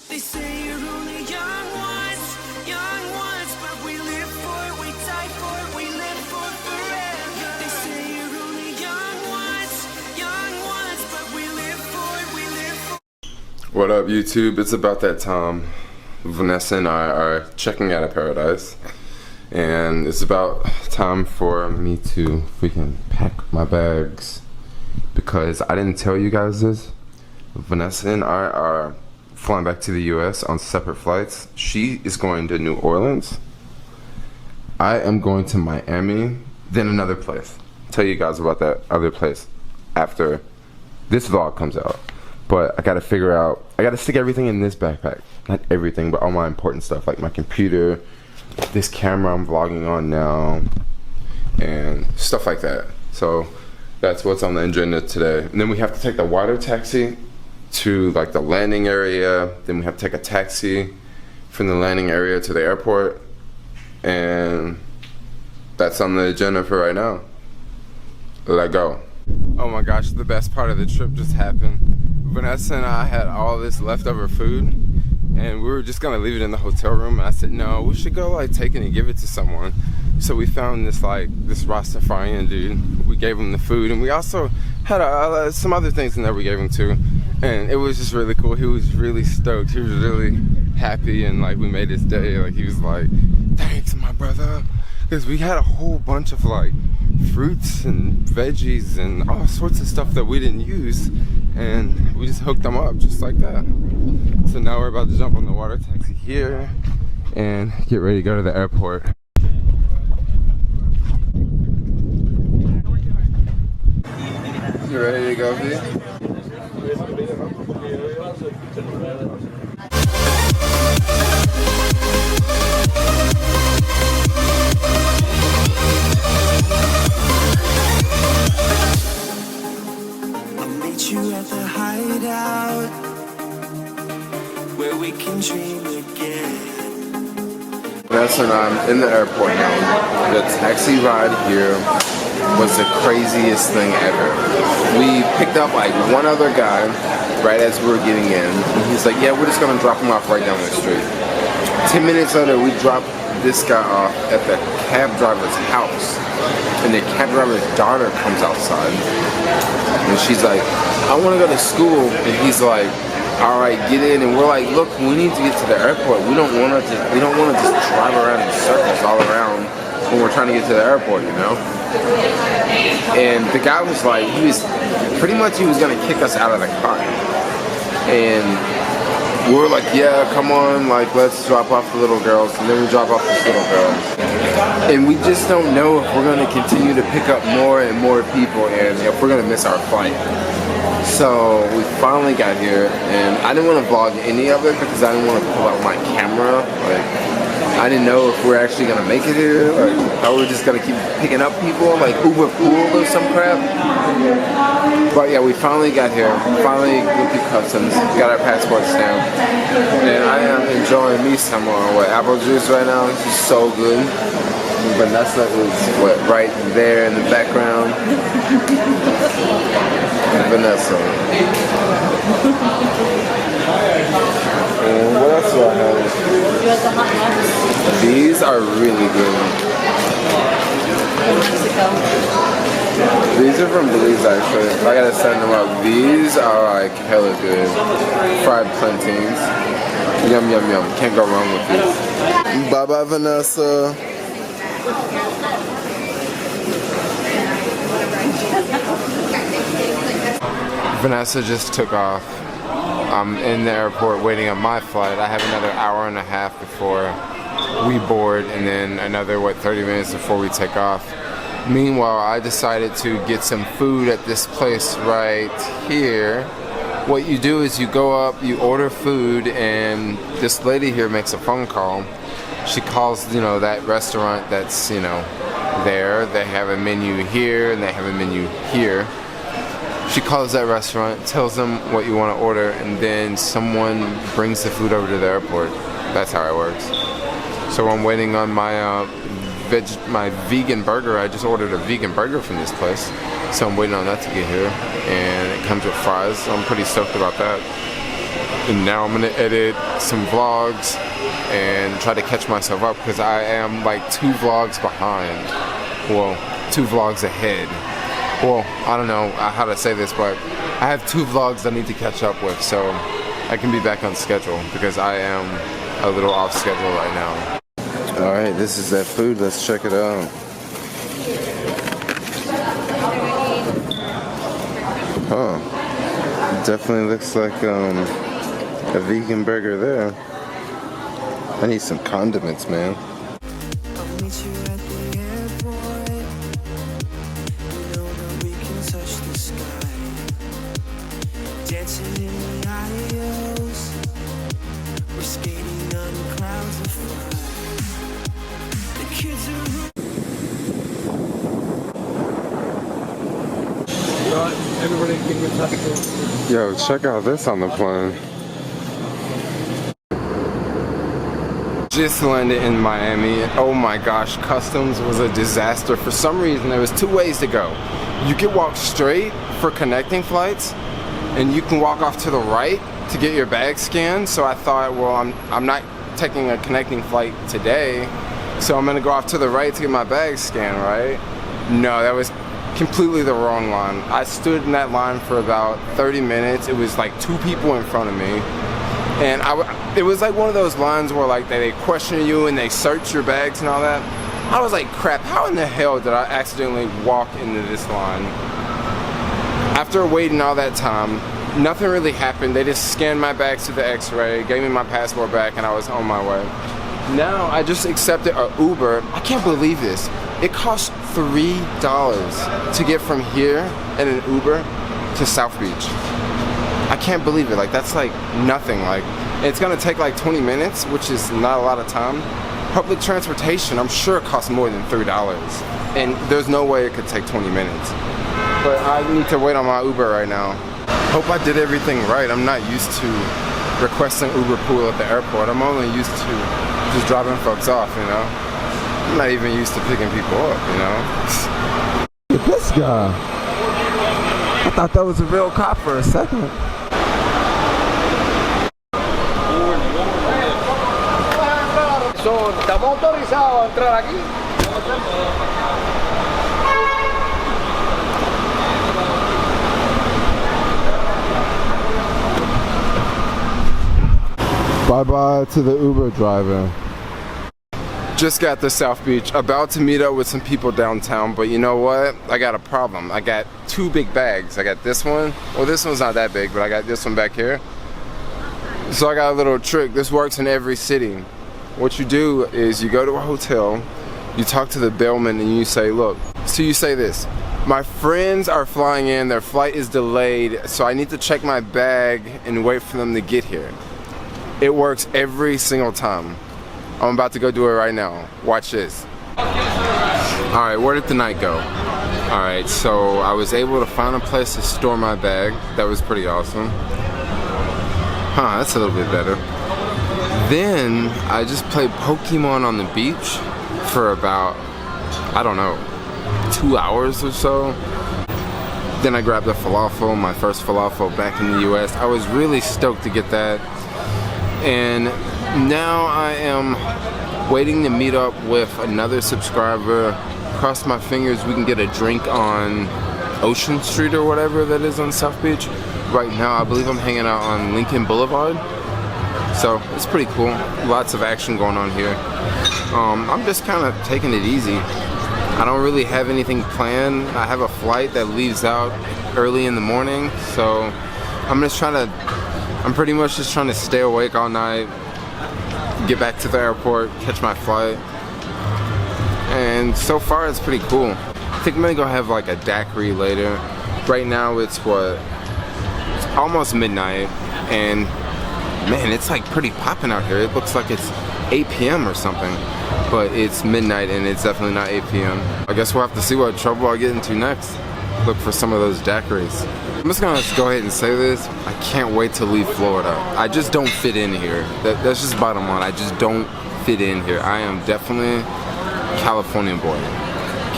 They say you're only young once, but we live for it, we die for it, we live for forever. They say you're only young once, but we live for it, we live for. What up, YouTube? It's about that time. Vanessa and I are checking out of paradise, and it's about time for me to freaking pack my bags, because I didn't tell you guys this. Vanessa and I are flying back to the US on separate flights. She is going to New Orleans. I am going to Miami, then another place. I'll tell you guys about that other place after this vlog comes out. But I gotta figure out, I gotta stick everything in this backpack. Not everything, but all my important stuff, like my computer, this camera I'm vlogging on now, and stuff like that. So that's what's on the agenda today. And then we have to take the water taxi to like the landing area. Then we have to take a taxi from the landing area to the airport. And that's on the agenda for right now. Let go. Oh my gosh, the best part of the trip just happened. Vanessa and I had all this leftover food, and we were just gonna leave it in the hotel room. And I said, no, we should go like take it and give it to someone. So we found this Rastafarian dude. We gave him the food, and we also had some other things in there we gave him too. And it was just really cool. He was really stoked. He was really happy, and like we made his day. Like he was like, thanks my brother. Because we had a whole bunch of like fruits and veggies and all sorts of stuff that we didn't use, and we just hooked them up just like that. So now we're about to jump on the water taxi here and get ready to go to the airport. You ready to go, V? You at the hideout where we can dream again. Vanessa and I'm in the airport now. The taxi ride here was the craziest thing ever. We picked up like one other guy right as we were getting in, and he's like, yeah, we're just gonna drop him off right down the street. 10 minutes later, we dropped this guy off at the cab driver's house, and the cab driver's daughter comes outside, and she's like, I want to go to school. And he's like, all right, get in. And we're like, look, we need to get to the airport. We don't want to just drive around in circles all around when we're trying to get to the airport, you know. And the guy was like, he was gonna kick us out of the car, and we were like, yeah, come on, like, let's drop off the little girls. And then we drop off this little girl. And we just don't know if we're going to continue to pick up more and more people, and if we're going to miss our flight. So we finally got here, and I didn't want to vlog any of it because I didn't want to pull out my camera. Like, I didn't know if we're actually going to make it here, or how we're just going to keep picking up people, like Uber Pool or some crap. But yeah, we finally got here, finally went through customs, got our passport stamped, and I am enjoying me some apple juice right now. It's just so good. Vanessa is right there in the background. Vanessa. And what else do I have? These are really good. These are from Belize actually. I gotta send them up. These are like hella good. Fried plantains. Yum yum yum. Can't go wrong with these. Bye bye Vanessa. Vanessa just took off. I'm in the airport waiting on my flight. I have another hour and a half before we board, and then another 30 minutes before we take off. Meanwhile, I decided to get some food at this place right here. What you do is you go up, you order food, and this lady here makes a phone call. She calls, you know, that restaurant that's, you know, there. They have a menu here and they have a menu here. She calls that restaurant, tells them what you want to order, and then someone brings the food over to the airport. That's how it works. So I'm waiting on my vegan burger. I just ordered a vegan burger from this place, so I'm waiting on that to get here, and it comes with fries. So I'm pretty stoked about that. And now I'm gonna edit some vlogs and try to catch myself up because I am like 2 vlogs behind. Well, 2 vlogs ahead. Well, I don't know how to say this, but I have 2 vlogs I need to catch up with, so I can be back on schedule because I am a little off schedule right now. Alright, this is that food. Let's check it out. Huh. Definitely looks like a vegan burger there. I need some condiments, man. I'll meet you at the airport. You know that we can touch the sky. Dancing in the adios. We're skating on clouds of fire. The kids are Everybody can get touched. Yo, check out this on the plane. Just landed in Miami. Oh my gosh, customs was a disaster. For some reason, there was 2 ways to go. You could walk straight for connecting flights, and you can walk off to the right to get your bag scanned. So I thought, well, I'm not taking a connecting flight today, so I'm gonna go off to the right to get my bag scanned, right? No, that was completely the wrong line. I stood in that line for about 30 minutes. It was like 2 people in front of me. And it was like one of those lines where like they question you and they search your bags and all that. I was like, crap, how in the hell did I accidentally walk into this line? After waiting all that time, nothing really happened. They just scanned my bags to the x-ray, gave me my passport back, and I was on my way. Now I just accepted an Uber. I can't believe this. It costs $3 to get from here in an Uber to South Beach. I can't believe it. Like, that's like nothing. Like, it's gonna take like 20 minutes, which is not a lot of time. Public transportation, I'm sure it costs more than $3. And there's no way it could take 20 minutes. But I need to wait on my Uber right now. Hope I did everything right. I'm not used to requesting Uber pool at the airport. I'm only used to just dropping folks off, you know? I'm not even used to picking people up, you know? Look at this guy. I thought that was a real cop for a second. Estamos autorizados a entrar aquí. Bye-bye to the Uber driver. Just got to South Beach, about to meet up with some people downtown, but you know what? I got a problem. I got 2 big bags. I got this one. Well, this one's not that big, but I got this one back here. So I got a little trick. This works in every city. What you do is you go to a hotel, you talk to the bellman, and you say, look, so you say this: my friends are flying in, their flight is delayed, so I need to check my bag and wait for them to get here. It works every single time. I'm about to go do it right now. Watch this. Alright, where did the night go? Alright, so I was able to find a place to store my bag. That was pretty awesome. Huh, that's a little bit better. Then I just played Pokemon on the beach for about, I don't know, 2 hours or so. Then I grabbed a falafel, my first falafel back in the US. I was really stoked to get that. And now I am waiting to meet up with another subscriber. Cross my fingers we can get a drink on Ocean Street or whatever that is on South Beach. Right now I believe I'm hanging out on Lincoln Boulevard. So it's pretty cool. Lots of action going on here. I'm just kind of taking it easy. I don't really have anything planned. I have a flight that leaves out early in the morning, so I'm pretty much just trying to stay awake all night, get back to the airport, catch my flight. And so far it's pretty cool. I think I'm gonna go have like a daiquiri later. Right now it's what? It's almost midnight, and man, it's like pretty popping out here. It looks like it's 8 p.m. or something, but it's midnight and it's definitely not 8 p.m. I guess we'll have to see what trouble I get into next. Look for some of those daiquiris. I'm just gonna go ahead and say this. I can't wait to leave Florida. I just don't fit in here. That's just bottom line. I just don't fit in here. I am definitely a California boy.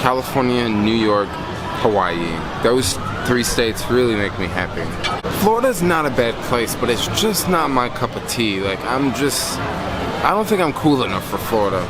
California, New York, Hawaii. Those 3 states really make me happy. Florida's not a bad place, but it's just not my cup of tea. Like, I don't think I'm cool enough for Florida.